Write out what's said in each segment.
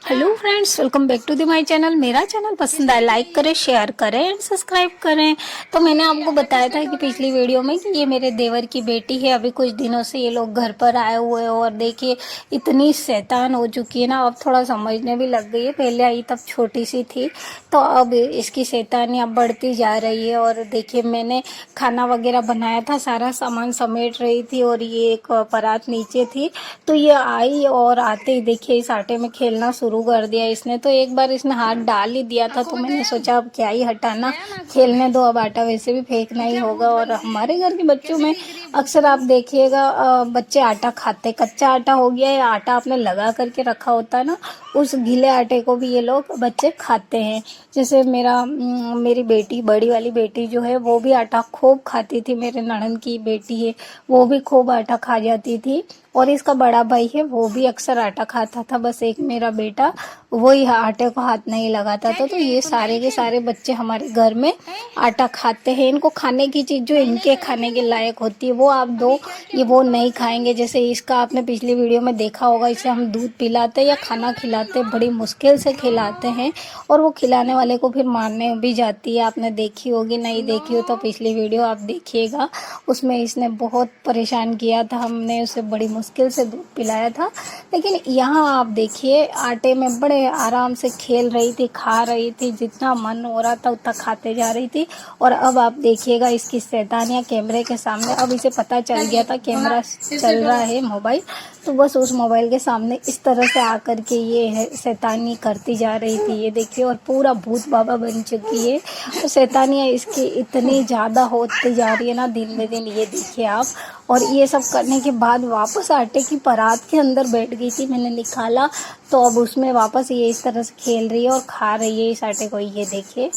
Hello friends, welcome back to the my channel. मेरा channel पसंद आए लाइक करें, शेयर करें एंड सब्सक्राइब करें। तो मैंने आपको बताया था कि पिछली वीडियो में कि ये मेरे देवर की बेटी है। अभी कुछ दिनों से ये लोग घर पर आए हुए हैं और देखिए इतनी शैतान हो चुकी है ना। अब थोड़ा समझने भी लग गई है, पहले आई तब छोटी सी थी, तो अब इसकी शैतानी अब बढ़ती जा रही है। और देखिए मैंने खाना वगैरह बनाया था, सारा सामान समेट रही थी और ये एक परात नीचे थी, तो ये आई और आते ही देखिए इस आटे में खेलना शुरू कर दिया इसने। तो एक बार इसने हाथ डाल ही दिया था, तो मैंने सोचा अब क्या ही हटाना, खेलने दो, अब आटा वैसे भी फेंकना ही होगा। और हमारे घर के बच्चों में अक्सर आप देखिएगा बच्चे आटा खाते, कच्चा आटा हो गया या आटा आपने लगा करके रखा होता है ना, उस गीले आटे को भी ये लोग बच्चे खाते हैं। जैसे मेरी बेटी, बड़ी वाली बेटी जो है वो भी आटा खूब खाती थी। मेरे ननद की बेटी है, वो भी खूब आटा खा जाती थी। और इसका बड़ा भाई है, वो भी अक्सर आटा खाता था। बस एक मेरा बेटा वही आटे को हाथ नहीं लगाता था। तो ये सारे के सारे बच्चे हमारे घर में आटा खाते हैं। इनको खाने की चीज़ जो इनके खाने के लायक होती है वो आप दो, ये वो नहीं खाएंगे। जैसे इसका आपने पिछली वीडियो में देखा होगा, इसे हम दूध पिलाते या खाना खिलाते, बड़ी मुश्किल से खिलाते हैं और वो खिलाने वाले को फिर मारने भी जाती है। आपने देखी होगी, नहीं देखी हो तो पिछली वीडियो आप देखिएगा, उसमें इसने बहुत परेशान किया था। हमने उसे बड़ी मुश्किल से दूध पिलाया था। लेकिन यहाँ आप देखिए आटे में बड़े आराम से खेल रही थी, खा रही थी, जितना मन हो रहा था उतना खाते जा रही थी। और अब आप देखिएगा इसकी शैतानियाँ कैमरे के सामने। अब इसे पता चल गया था कैमरा चल रहा है, मोबाइल, तो बस उस मोबाइल के सामने इस तरह से आकर के ये शैतानी करती जा रही थी। ये देखिए, और पूरा भूत बाबा बन चुकी है। तो शैतानियाँ इसकी इतनी ज़्यादा होती जा रही है ना दिन ब दिन, ये देखिए आप। और ये सब करने के बाद वापस आटे की परात के अंदर बैठ गई थी, मैंने निकाला तो अब उसमें वापस ये इस तरह से खेल रही है और खा रही है इस आटे को। ये देखिए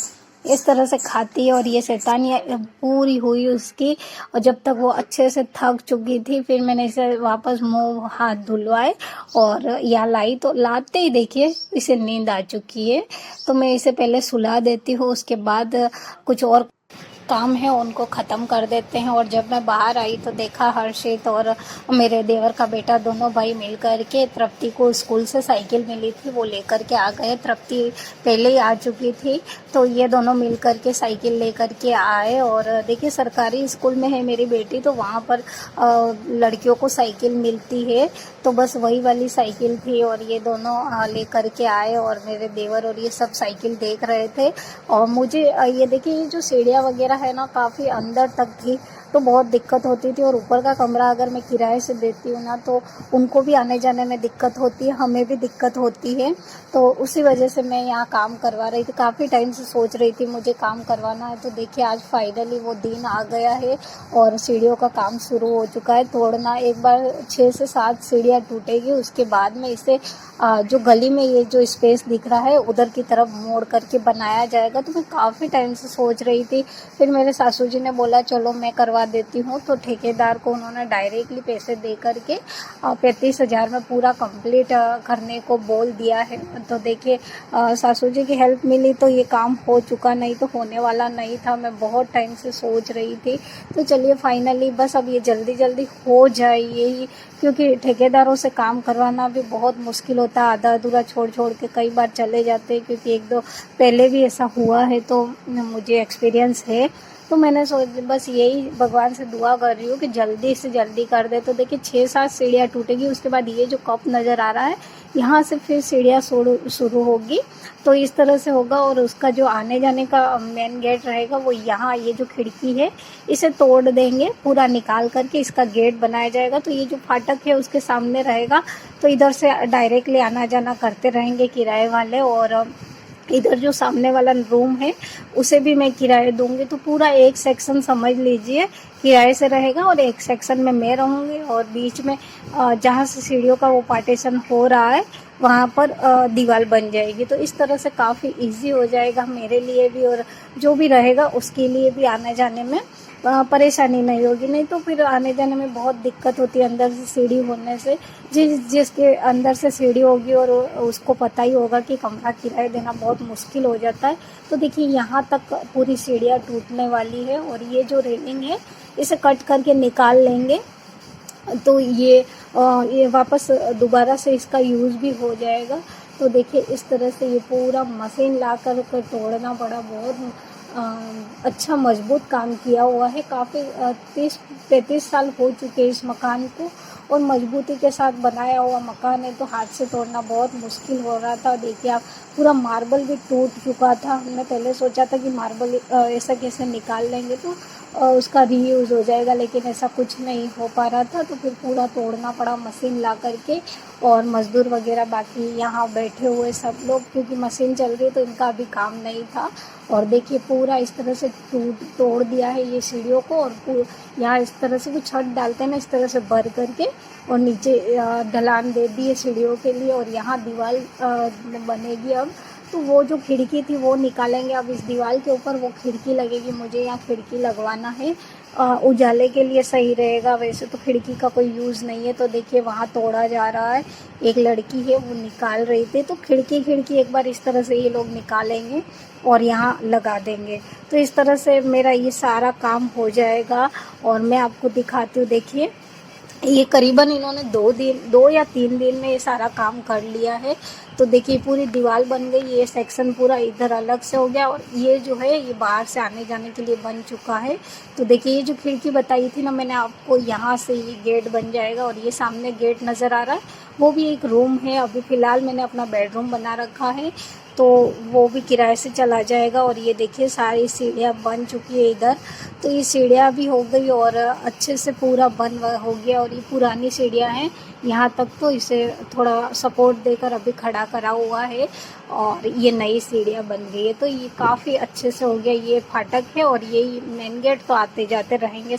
इस तरह से खाती है। और ये शैतानियाँ पूरी हुई उसकी, और जब तक वो अच्छे से थक चुकी थी फिर मैंने इसे वापस मुंह हाथ धुलवाए और यहाँ लाई, तो लाते ही देखिए इसे नींद आ चुकी है। तो मैं इसे पहले सुला देती हूँ, उसके बाद कुछ और काम है उनको ख़त्म कर देते हैं। और जब मैं बाहर आई तो देखा हर्षित और मेरे देवर का बेटा दोनों भाई मिल कर के तृप्ति को स्कूल से साइकिल मिली थी वो लेकर के आ गए। तृप्ति पहले ही आ चुकी थी, तो ये दोनों मिल कर के साइकिल लेकर के आए। और देखिए सरकारी स्कूल में है मेरी बेटी, तो वहाँ पर लड़कियों को साइकिल मिलती है, तो बस वही वाली साइकिल थी और ये दोनों लेकर के आए। और मेरे देवर और ये सब साइकिल देख रहे थे। और मुझे ये देखिए ये जो सीढ़ियाँ वगैरह है ना काफ़ी अंदर तक थी, तो बहुत दिक्कत होती थी। और ऊपर का कमरा अगर मैं किराए से देती हूँ ना, तो उनको भी आने जाने में दिक्कत होती है, हमें भी दिक्कत होती है। तो उसी वजह से मैं यहाँ काम करवा रही थी। काफ़ी टाइम से सोच रही थी मुझे काम करवाना है, तो देखिए आज फाइनली वो दिन आ गया है और सीढ़ियों का काम शुरू हो चुका है। तोड़ना एक बार 6 से 7 सीढ़ियाँ टूटेगी, उसके बाद में इसे जो गली में ये जो स्पेस दिख रहा है उधर की तरफ मोड़ करके बनाया जाएगा। तो मैं काफ़ी टाइम से सोच रही थी, फिर मेरे सासू जी ने बोला चलो मैं करवा देती हूँ। तो ठेकेदार को उन्होंने डायरेक्टली पैसे दे करके 35,000 में पूरा कंप्लीट करने को बोल दिया है। तो देखिए सासू जी की हेल्प मिली तो ये काम हो चुका, नहीं तो होने वाला नहीं था। मैं बहुत टाइम से सोच रही थी। तो चलिए फाइनली बस अब ये जल्दी जल्दी हो जाए यही, क्योंकि ठेकेदारों से काम करवाना भी बहुत मुश्किल होता है। आधा अधूरा छोड़ छोड़ के कई बार चले जाते हैं, क्योंकि एक दो पहले भी ऐसा हुआ है, तो मुझे एक्सपीरियंस है। तो मैंने सोच बस यही भगवान से दुआ कर रही हूँ कि जल्दी से जल्दी कर दे। तो देखिए 6-7 सीढ़ियाँ टूटेगी, उसके बाद ये जो कप नज़र आ रहा है यहाँ से फिर सीढ़ियाँ शुरू होगी। तो इस तरह से होगा। और उसका जो आने जाने का मेन गेट रहेगा वो यहाँ, ये जो खिड़की है इसे तोड़ देंगे, पूरा निकाल करके इसका गेट बनाया जाएगा। तो ये जो फाटक है उसके सामने रहेगा, तो इधर से डायरेक्टली आना जाना करते रहेंगे किराए वाले। और इधर जो सामने वाला रूम है उसे भी मैं किराए दूंगी। तो पूरा एक सेक्शन समझ लीजिए किराए से रहेगा और एक सेक्शन में मैं रहूँगी। और बीच में जहाँ से सीढ़ियों का वो पार्टीशन हो रहा है वहाँ पर दीवार बन जाएगी। तो इस तरह से काफ़ी इजी हो जाएगा मेरे लिए भी, और जो भी रहेगा उसके लिए भी आने जाने में परेशानी नहीं होगी। नहीं तो फिर आने जाने में बहुत दिक्कत होती है अंदर से सीढ़ी होने से। जिसके अंदर से सीढ़ी होगी और उसको पता ही होगा कि कमरा किराए देना बहुत मुश्किल हो जाता है। तो देखिए यहाँ तक पूरी सीढ़ियाँ टूटने वाली है और ये जो रेलिंग है इसे कट करके निकाल लेंगे, तो ये वापस दोबारा से इसका यूज़ भी हो जाएगा। तो देखिए इस तरह से ये पूरा मशीन ला कर तोड़ना पड़ा। बहुत अच्छा मजबूत काम किया हुआ है। काफ़ी 30-35 साल हो चुके हैं इस मकान को, और मजबूती के साथ बनाया हुआ मकान है, तो हाथ से तोड़ना बहुत मुश्किल हो रहा था। देखिए आप, पूरा मार्बल भी टूट चुका था। हमने पहले सोचा था कि मार्बल ऐसा कैसे निकाल लेंगे तो उसका रीयूज़ हो जाएगा, लेकिन ऐसा कुछ नहीं हो पा रहा था। तो फिर पूरा तोड़ना पड़ा मशीन ला करके, और मज़दूर वगैरह बाकी यहाँ बैठे हुए सब लोग, क्योंकि मशीन चल रही तो इनका अभी काम नहीं था। और देखिए पूरा इस तरह से तोड़ दिया है ये सीढ़ियों को, और यहाँ इस तरह से कुछ छत डालते हैं ना, इस तरह से भर करके, और नीचे ढलान दे दी है सीढ़ियों के लिए। और यहाँ दीवार बनेगी अब, तो वो जो खिड़की थी वो निकालेंगे। अब इस दीवार के ऊपर वो खिड़की लगेगी, मुझे यहाँ खिड़की लगवाना है। उजाले के लिए सही रहेगा, वैसे तो खिड़की का कोई यूज़ नहीं है। तो देखिए वहाँ तोड़ा जा रहा है, एक लड़की है वो निकाल रही थी। तो खिड़की एक बार इस तरह से ये लोग निकालेंगे और यहाँ लगा देंगे। तो इस तरह से मेरा ये सारा काम हो जाएगा, और मैं आपको दिखाती हूँ। देखिए ये करीबन इन्होंने 2 या 3 दिन में ये सारा काम कर लिया है। तो देखिए पूरी दीवार बन गई, ये सेक्शन पूरा इधर अलग से हो गया, और ये जो है ये बाहर से आने जाने के लिए बन चुका है। तो देखिए ये जो खिड़की बताई थी ना मैंने आपको, यहाँ से ये गेट बन जाएगा, और ये सामने गेट नज़र आ रहा है वो भी एक रूम है। अभी फ़िलहाल मैंने अपना बेडरूम बना रखा है, तो वो भी किराए से चला जाएगा। और ये देखिए सारी सीढ़ियाँ बन चुकी है इधर, तो ये सीढ़ियाँ भी हो गई और अच्छे से पूरा बन हो गया। और ये पुरानी सीढ़ियाँ हैं यहाँ तक, तो इसे थोड़ा सपोर्ट देकर अभी खड़ा करा हुआ है, और ये नई सीढ़ियाँ बन गई है। तो ये काफ़ी अच्छे से हो गया। ये फाटक है और ये मेन गेट, तो आते जाते रहेंगे।